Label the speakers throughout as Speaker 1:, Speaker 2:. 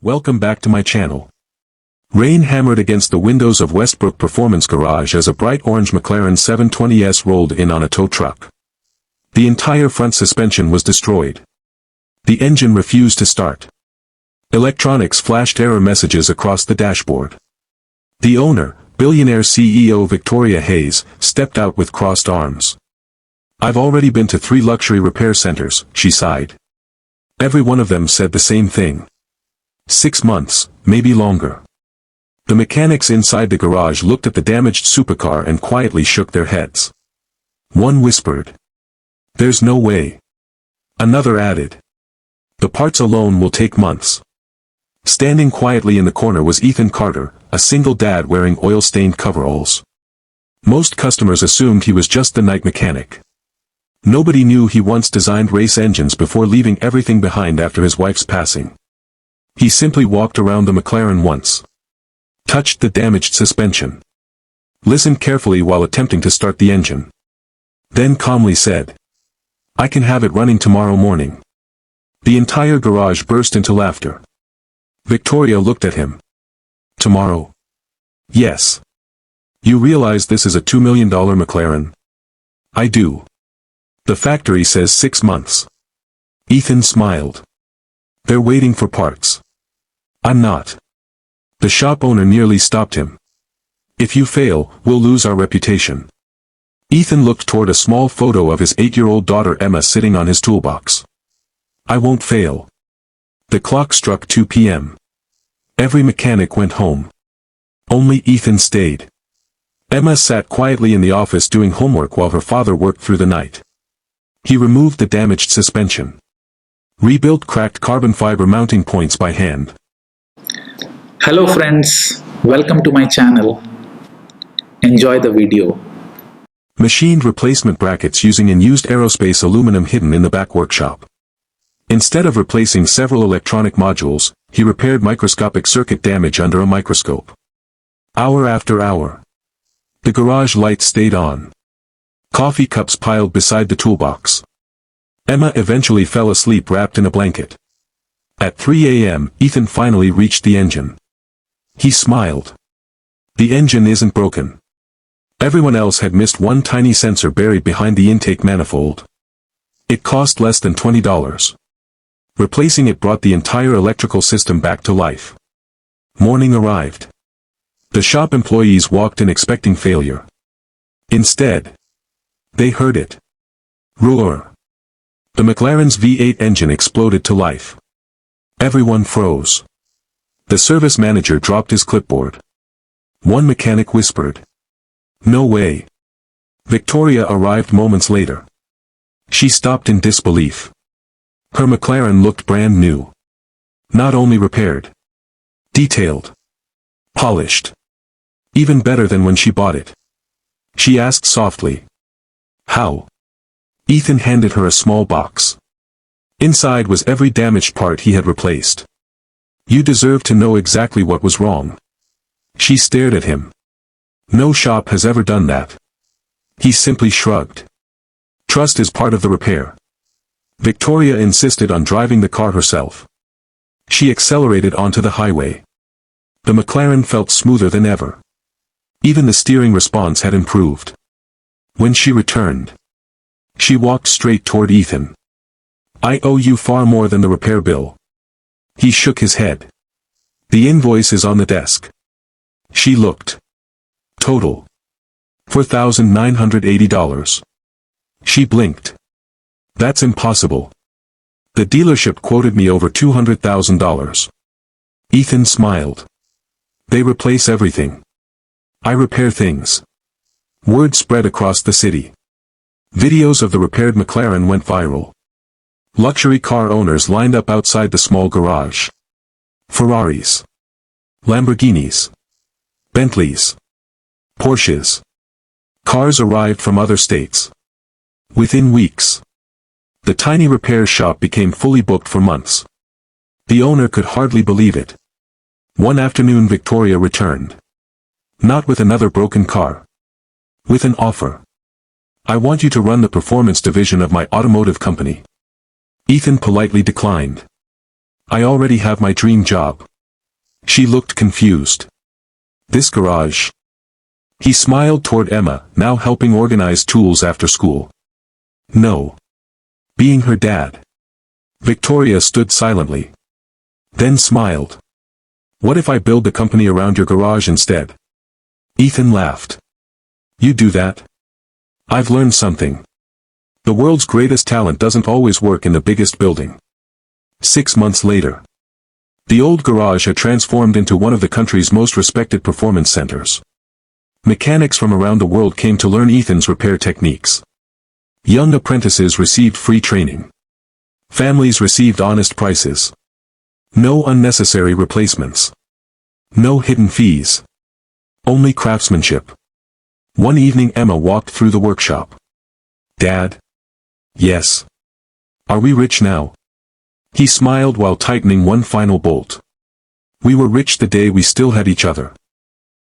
Speaker 1: Welcome back to my channel. Rain hammered against the windows of Westbrook Performance Garage as a bright orange McLaren 720S rolled in on a tow truck. The entire front suspension was destroyed. The engine refused to start. Electronics flashed error messages across the dashboard. The owner, billionaire CEO Victoria Hayes, stepped out with crossed arms. "I've already been to 3 luxury repair centers," she sighed. Every one of them said the same thing. 6 months, maybe longer. The mechanics inside the garage looked at the damaged supercar and quietly shook their heads. One whispered, "There's no way." Another added, "The parts alone will take months." Standing quietly in the corner was Ethan Carter, a single dad wearing oil-stained coveralls. Most customers assumed he was just the night mechanic. Nobody knew he once designed race engines before leaving everything behind after his wife's passing. He simply walked around the McLaren once. Touched the damaged suspension. Listened carefully while attempting to start the engine. Then calmly said, "I can have it running tomorrow morning." The entire garage burst into laughter. Victoria looked at him. "Tomorrow?" "Yes. You realize this is a $2 million McLaren?" "I do. The factory says 6 months." Ethan smiled. "They're waiting for parts." "I'm not." The shop owner nearly stopped him. "If you fail, we'll lose our reputation." Ethan looked toward a small photo of his 8-year-old daughter Emma sitting on his toolbox. "I won't fail." The clock struck 2 p.m. Every mechanic went home. Only Ethan stayed. Emma sat quietly in the office doing homework while her father worked through the night. He removed the damaged suspension. Rebuilt cracked carbon fiber mounting points by hand.
Speaker 2: Hello friends, welcome to my channel. Enjoy the video.
Speaker 1: Machined replacement brackets using unused aerospace aluminum hidden in the back workshop. Instead of replacing several electronic modules, he repaired microscopic circuit damage under a microscope. Hour after hour. The garage lights stayed on. Coffee cups piled beside the toolbox. Emma eventually fell asleep wrapped in a blanket. At 3 a.m., Ethan finally reached the engine. He smiled. The engine isn't broken. Everyone else had missed one tiny sensor buried behind the intake manifold. It cost less than $20. Replacing it brought the entire electrical system back to life. Morning arrived. The shop employees walked in expecting failure. Instead, they heard it. Roar. The McLaren's V8 engine exploded to life. Everyone froze. The service manager dropped his clipboard. One mechanic whispered, "No way." Victoria arrived moments later. She stopped in disbelief. Her McLaren looked brand new. Not only repaired, detailed, polished. Even better than when she bought it. She asked softly, "How?" Ethan handed her a small box. Inside was every damaged part he had replaced. "You deserve to know exactly what was wrong." She stared at him. "No shop has ever done that." He simply shrugged. "Trust is part of the repair." Victoria insisted on driving the car herself. She accelerated onto the highway. The McLaren felt smoother than ever. Even the steering response had improved. When she returned, she walked straight toward Ethan. "I owe you far more than the repair bill." He shook his head. "The invoice is on the desk." She looked. Total. $4,980. She blinked. "That's impossible. The dealership quoted me over $200,000. Ethan smiled. "They replace everything. I repair things." Word spread across the city. Videos of the repaired McLaren went viral. Luxury car owners lined up outside the small garage. Ferraris. Lamborghinis. Bentleys. Porsches. Cars arrived from other states. Within weeks, the tiny repair shop became fully booked for months. The owner could hardly believe it. One afternoon Victoria returned. Not with another broken car. With an offer. "I want you to run the performance division of my automotive company." Ethan politely declined. "I already have my dream job." She looked confused. This garage? He smiled toward Emma, now helping organize tools after school. No. Being her dad. Victoria stood silently. Then smiled. What if I build the company around your garage instead? Ethan laughed. You do that? I've learned something. The world's greatest talent doesn't always work in the biggest building. 6 months later. The old garage had transformed into one of the country's most respected performance centers. Mechanics from around the world came to learn Ethan's repair techniques. Young apprentices received free training. Families received honest prices. No unnecessary replacements. No hidden fees. Only craftsmanship. One evening Emma walked through the workshop. Dad? Yes. Are we rich now? He smiled while tightening one final bolt. We were rich the day we still had each other.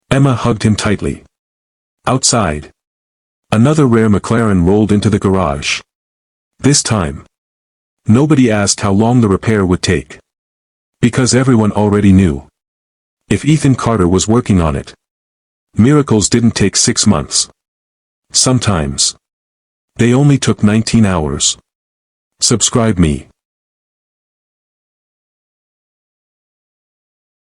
Speaker 1: Emma hugged him tightly. Outside. Another rare McLaren rolled into the garage. This time. Nobody asked how long the repair would take. Because everyone already knew. If Ethan Carter was working on it. Miracles didn't take 6 months. Sometimes. They only took 19 hours. Subscribe me.